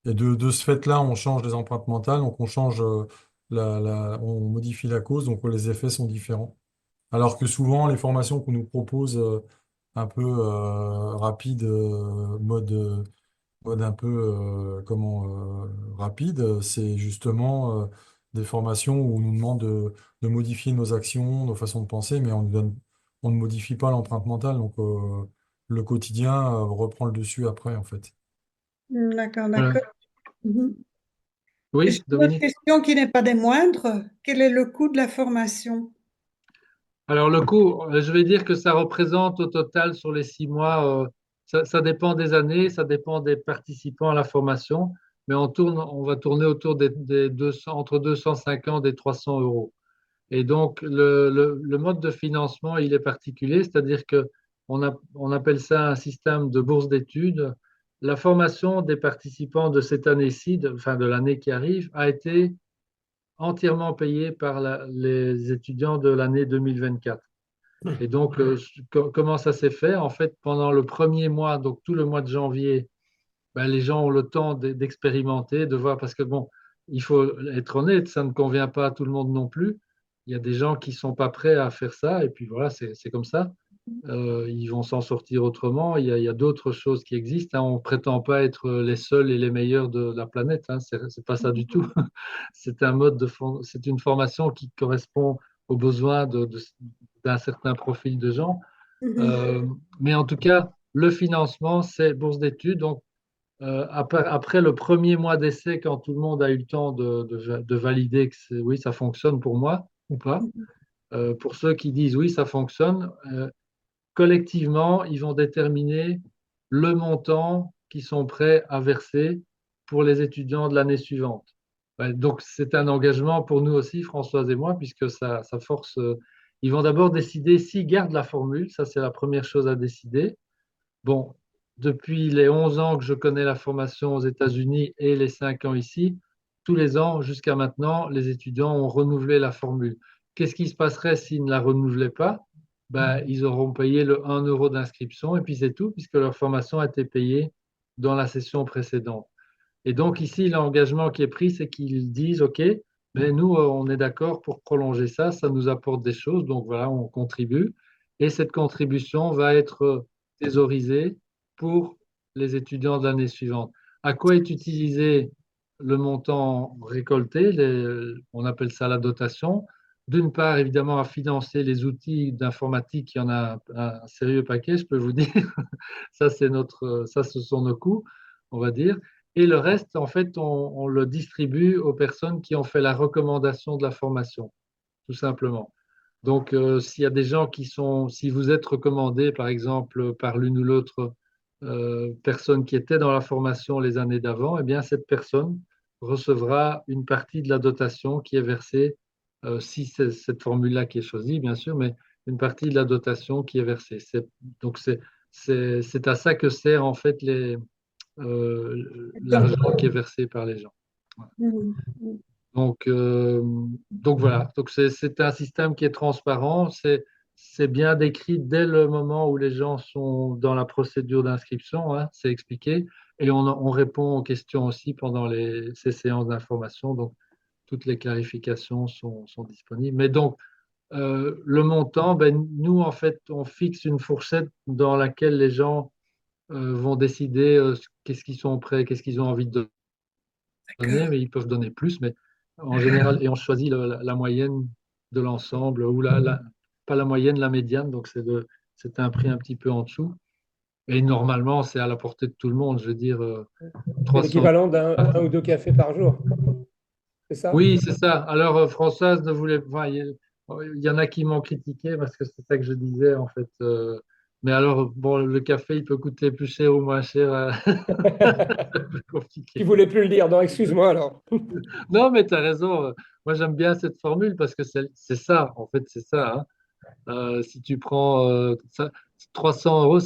Et de ce fait-là, on change les empreintes mentales, donc on change on modifie la cause, donc les effets sont différents. Alors que souvent, les formations qu'on nous propose un peu rapide, mode un peu rapide, c'est justement des formations où on nous demande de modifier nos actions, nos façons de penser, mais on ne modifie pas l'empreinte mentale. Donc le quotidien reprend le dessus après, en fait. D'accord, Voilà. d'accord. Mhm. Et j'ai Oui, une autre Dominique? question qui n'est pas des moindres. Quel est le coût de la formation? Alors, le coût, je vais dire que ça représente au total sur les 6 mois, ça dépend des années, ça dépend des participants à la formation, mais on va tourner autour des 200, entre 250 et 300 euros. Et donc, le mode de financement, il est particulier, c'est-à-dire que on appelle ça un système de bourse d'études. La formation des participants de cette année-ci, enfin de l'année qui arrive, a été entièrement payée par les étudiants de l'année 2024. Et donc, comment ça s'est fait? En fait, pendant le premier mois, donc tout le mois de janvier, ben, les gens ont le temps d'expérimenter, de voir, parce que bon, il faut être honnête, ça ne convient pas à tout le monde non plus. Il y a des gens qui ne sont pas prêts à faire ça, et puis voilà, c'est comme ça. Ils vont s'en sortir autrement. Il y a d'autres choses qui existent, hein. On ne prétend pas être les seuls et les meilleurs de la planète, hein. C'est pas ça du tout. C'est une formation qui correspond aux besoins d'un certain profil de gens. Mhm. Euh, mais en tout cas, le financement, c'est bourse d'études. Donc, après le premier mois d'essai, quand tout le monde a eu le temps de valider que oui, ça fonctionne pour moi ou pas, pour ceux qui disent oui, ça fonctionne, collectivement, ils vont déterminer le montant qu'ils sont prêts à verser pour les étudiants de l'année suivante. Ouais, donc, c'est un engagement pour nous aussi, Françoise et moi, puisque ça force. Ils vont d'abord décider s'ils gardent la formule, ça c'est la première chose à décider. Bon, depuis les 11 ans que je connais la formation aux États-Unis et les 5 ans ici, tous les ans jusqu'à maintenant, les étudiants ont renouvelé la formule. Qu'est-ce qui se passerait s'ils ne la renouvelaient pas? Ben, ils auront payé le 1 euro d'inscription et puis c'est tout, puisque leur formation a été payée dans la session précédente. Et donc ici, l'engagement qui est pris, c'est qu'ils disent, OK, mais nous, on est d'accord pour prolonger ça, ça nous apporte des choses, donc voilà, on contribue. Et cette contribution va être thésaurisée pour les étudiants de l'année suivante. À quoi est utilisé le montant récolté? On appelle ça la dotation. D'une part, évidemment, à financer les outils d'informatique, il y en a un sérieux paquet, je peux vous dire. Ça, ce sont nos coûts, on va dire. Et le reste, en fait, on le distribue aux personnes qui ont fait la recommandation de la formation, tout simplement. Donc, s'il y a des gens si vous êtes recommandé, par exemple, par l'une ou l'autre personne qui était dans la formation les années d'avant, eh bien, cette personne recevra une partie de la dotation qui est versée, si c'est cette formule-là qui est choisie, bien sûr, mais une partie de la dotation qui est versée. Donc, c'est à ça que servent en fait l'argent qui est versé par les gens. Mhm. Mhm. Donc voilà, donc c'est un système qui est transparent, c'est bien décrit dès le moment où les gens sont dans la procédure d'inscription, hein, c'est expliqué, et on répond aux questions aussi pendant ces séances d'information, donc toutes les clarifications sont disponibles. Mais donc, le montant, ben, nous, en fait, on fixe une fourchette dans laquelle les gens vont décider qu'est-ce qu'ils sont prêts, qu'est-ce qu'ils ont envie de donner, mais ils peuvent donner plus, mais en général, et on choisit la moyenne de l'ensemble, ou pas la moyenne, la médiane, donc c'est un prix un petit peu en dessous. Et normalement, c'est à la portée de tout le monde, je veux dire, C'est 300. l'équivalent d'un ou deux cafés par jour. C'est ça? Oui, c'est ça. Alors, Françoise ne voulait pas. Il y en a qui m'ont critiqué parce que c'est ça que je disais, en fait. Mais alors, bon, le café, il peut coûter plus cher ou moins cher. C'est un peu Tu compliqué. voulais plus le dire, non, excuse-moi alors. Non, mais tu as raison. Moi, j'aime bien cette formule parce que c'est ça, en fait, c'est ça, hein. Si tu prends 300 euros,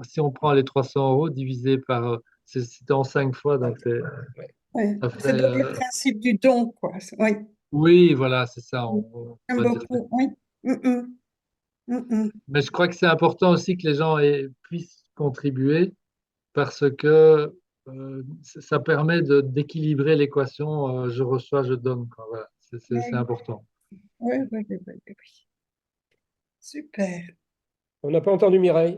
si on prend les 300 euros divisé par. C'était en 5 fois, donc Ouais. ça C'est fait. donc le principe du don, quoi. Oui, Oui, voilà, c'est ça. On j'aime va dire. beaucoup. Oui. Mhm. Mhm. Mais je crois que c'est important aussi que les gens puissent contribuer parce que ça permet d'équilibrer l'équation je reçois, je donne, quoi. Voilà, c'est Oui, important. oui, oui, oui, oui, oui. Super. On n'a pas entendu Mireille.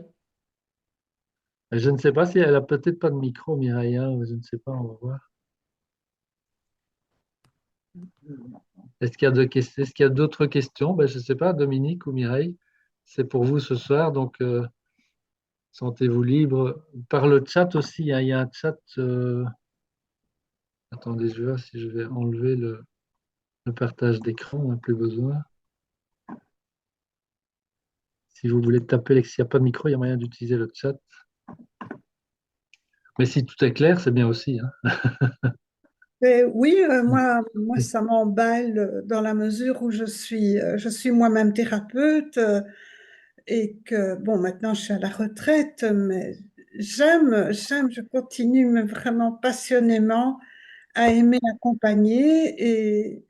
Et je ne sais pas si elle a peut-être pas de micro, Mireille, hein, je ne sais pas, on va voir. Est-ce qu'il y a d'autres questions? Ben, je ne sais pas, Dominique ou Mireille, c'est pour vous ce soir, donc sentez-vous libre. Par le chat aussi, hein, il y a un chat. Attendez, je vais voir si je vais enlever le partage d'écran, on n'a plus besoin. Si vous voulez taper, s'il n'y a pas de micro, il y a moyen d'utiliser le chat. Mais si tout est clair, c'est bien aussi, hein. Oui, moi, ça m'emballe dans la mesure où je suis moi-même thérapeute et que, bon, maintenant je suis à la retraite, mais je continue mais vraiment passionnément à aimer accompagner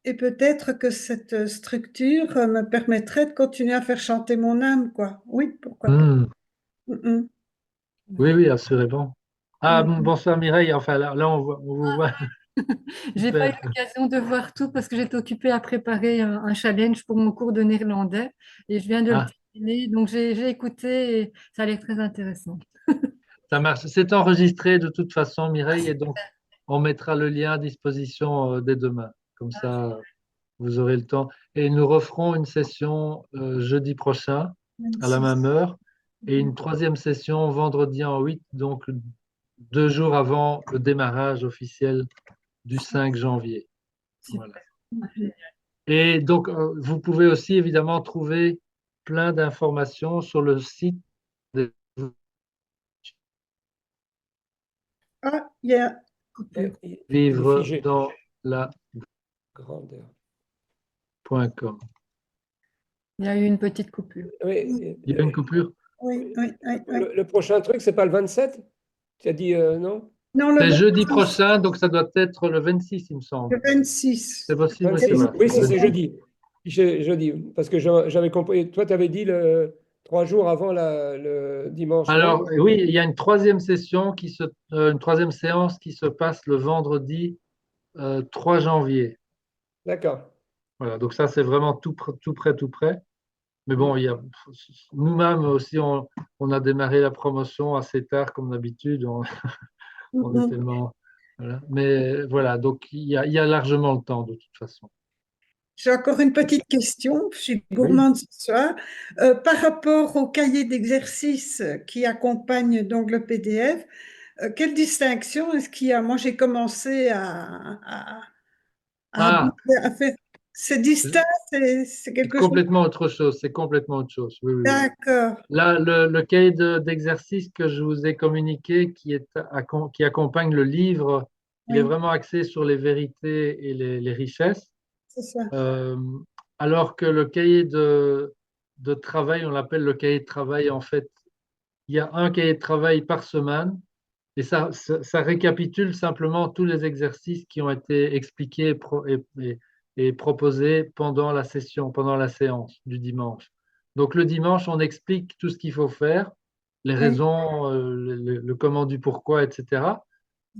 et peut-être que cette structure me permettrait de continuer à faire chanter mon âme, quoi. Oui, pourquoi pas. Hmm. Mm, Oui, oui, assurément. Ah, mm, mm. bonsoir Mireille. Enfin, là on vous voit. J'ai pas eu Super. l'occasion de voir tout parce que j'étais occupée à préparer un challenge pour mon cours de néerlandais et je viens de le Ah, terminer. Donc j'ai écouté et ça a l'air très intéressant. ça marche. C'est enregistré de toute façon, Mireille, et donc on mettra le lien à disposition dès demain. Comme ça, vous aurez le temps. Et nous referons une session jeudi prochain à la 26. même heure et une troisième session vendredi en 8, donc 2 jours avant le démarrage officiel du 5 janvier. Voilà. Et donc, vous pouvez aussi évidemment trouver plein d'informations sur le site de Ah, il y a coupure. Il est vivre figé. dans la Grandeur. .com. Il y a eu une petite coupure. Oui, Il y a une coupure? Oui, oui, oui, oui. le prochain truc, c'est pas le 27? Tu as dit non? Non, C'est le jeudi 26. prochain, donc ça doit être le 26, il me Le semble. 26. C'est possible, oui, c'est 26. vrai. Oui, si, c'est jeudi. Jeudi. Parce que j'avais compris. Toi, tu avais dit 3 jours avant le dimanche, non? Alors, oui, il y a une troisième session une troisième séance qui se passe le vendredi 3 janvier. D'accord. Voilà, donc ça, c'est vraiment tout près, tout près. Mais bon, nous-mêmes aussi, on a démarré la promotion assez tard, comme d'habitude. On est Mhm. tellement. Voilà. Mais voilà, donc il y a largement le temps, de toute façon. J'ai encore une petite question. Je suis Oui. gourmande ce soir. Par rapport au cahier d'exercice qui accompagne donc le PDF, quelle distinction est-ce qu'il y a? Moi, j'ai commencé Ah, à faire. C'est distinct, c'est c'est quelque chose. complètement autre chose. C'est complètement autre chose. Oui, oui, oui. D'accord. Là, le cahier d'exercice que je vous ai communiqué, qui accompagne le livre, il est Oui, vraiment axé sur les vérités et les richesses. c'est ça. Euh, alors que le cahier de travail, on l'appelle le cahier de travail, en fait, il y a un cahier de travail par semaine Et ça récapitule simplement tous les exercices qui ont été expliqués et proposés pendant la session, pendant la séance du dimanche. Donc le dimanche, on explique tout ce qu'il faut faire, les Oui. raisons, le comment du pourquoi, etc.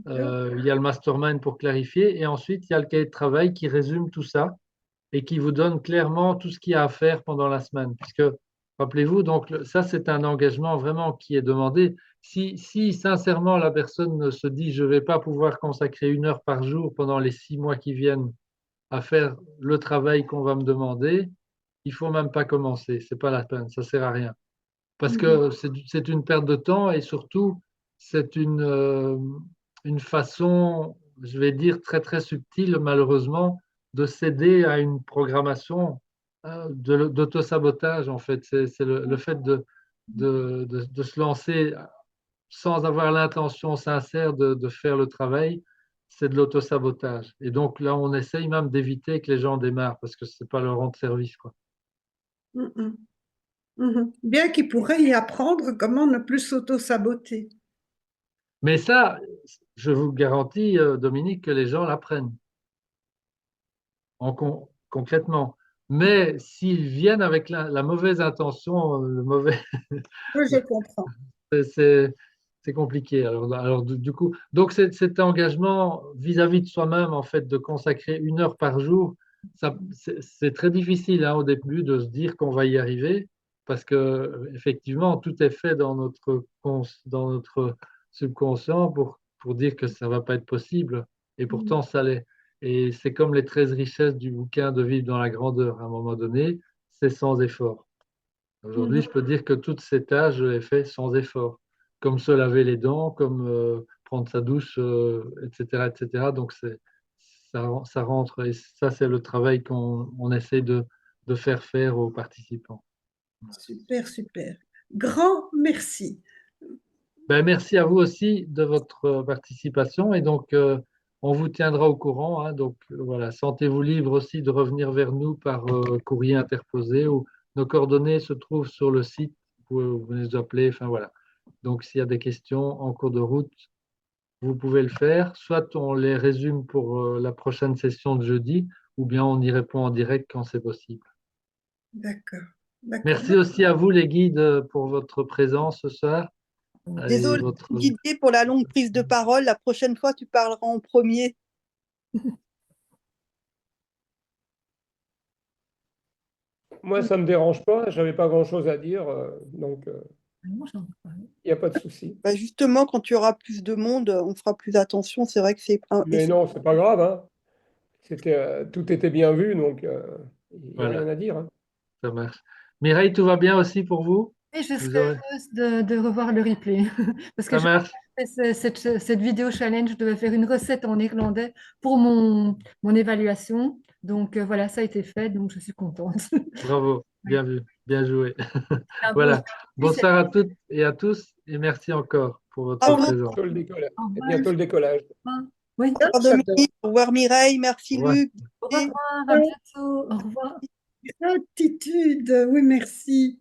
Il y a le mastermind pour clarifier et ensuite il y a le cahier de travail qui résume tout ça et qui vous donne clairement tout ce qu'il y a à faire pendant la semaine. Puisque, rappelez-vous, donc ça c'est un engagement vraiment qui est demandé. Si sincèrement la personne se dit je ne vais pas pouvoir consacrer 1 heure par jour pendant les 6 mois qui viennent à faire le travail qu'on va me demander, il faut même pas commencer. C'est pas la peine, ça sert à rien. Parce que c'est une perte de temps et surtout c'est une façon, je vais dire très très subtile malheureusement, de céder à une programmation d'autosabotage en fait. C'est le fait de se lancer sans avoir l'intention sincère de faire le travail, c'est de l'autosabotage. Et donc là, on essaye même d'éviter que les gens démarrent parce que c'est pas leur rendre service, quoi. Mhm. Mhm. Bien qu'il pourrait y apprendre comment ne plus s'auto-saboter. Mais ça, je vous garantis, Dominique, que les gens l'apprennent concrètement. Mais s'ils viennent avec la mauvaise intention, le mauvais, Oui, je comprends. c'est c'est compliqué. Alors du coup, donc cet engagement vis-à-vis de soi-même, en fait, de consacrer 1 heure par jour, c'est très difficile hein, au début de se dire qu'on va y arriver, parce que effectivement, tout est fait dans notre subconscient pour dire que ça va pas être possible, et pourtant ça l'est. Et c'est comme les 13 richesses du bouquin de Vivre dans la grandeur. À un moment donné, c'est sans effort. Aujourd'hui, je peux dire que toutes ces tâches, je les fais sans effort, comme se laver les dents, comme prendre sa douche, etc., etc. Donc, ça rentre, et ça, c'est le travail qu'on essaie de faire aux participants. Super, super. Grand merci. Ben, merci à vous aussi de votre participation, et donc, on vous tiendra au courant. Hein. Donc, voilà, sentez-vous libre aussi de revenir vers nous par courrier interposé, ou nos coordonnées se trouvent sur le site. Vous pouvez nous appeler, enfin voilà. Donc, s'il y a des questions en cours de route, vous pouvez le faire. Soit on les résume pour la prochaine session de jeudi, ou bien on y répond en direct quand c'est possible. D'accord. D'accord. Merci aussi à vous, les guides, pour votre présence ce soir. Et Désolée, votre... Didier, pour la longue prise de parole. La prochaine fois, tu parleras en premier. Moi, ça ne me dérange pas, je n'avais pas grand-chose à dire, donc il n'y a pas de souci. Bah, justement, quand tu auras plus de monde, on fera plus attention. C'est vrai que c'est Mais non, c'est pas grave, hein. Tout était bien vu, donc il n'y a Voilà, rien à dire, hein. ça marche. Mireille, tout va bien aussi pour vous? Et je Vous serais aurez... heureuse de revoir le replay. Parce que Ça marche. cette vidéo challenge, je devais faire une recette en néerlandais pour mon évaluation. Donc voilà, ça a été fait, donc je suis contente. Bravo, bien vu, bien joué. Un beau Voilà. service. Bonsoir à toutes et à tous, et merci encore pour votre Au revoir. présence. Bientôt le décollage. Au revoir. Bientôt le décollage. Oui, Au revoir, Dominique. Au revoir, Mireille. Merci, Au revoir. Luc. au revoir, à bientôt. Au revoir. Gratitude. Oui, merci.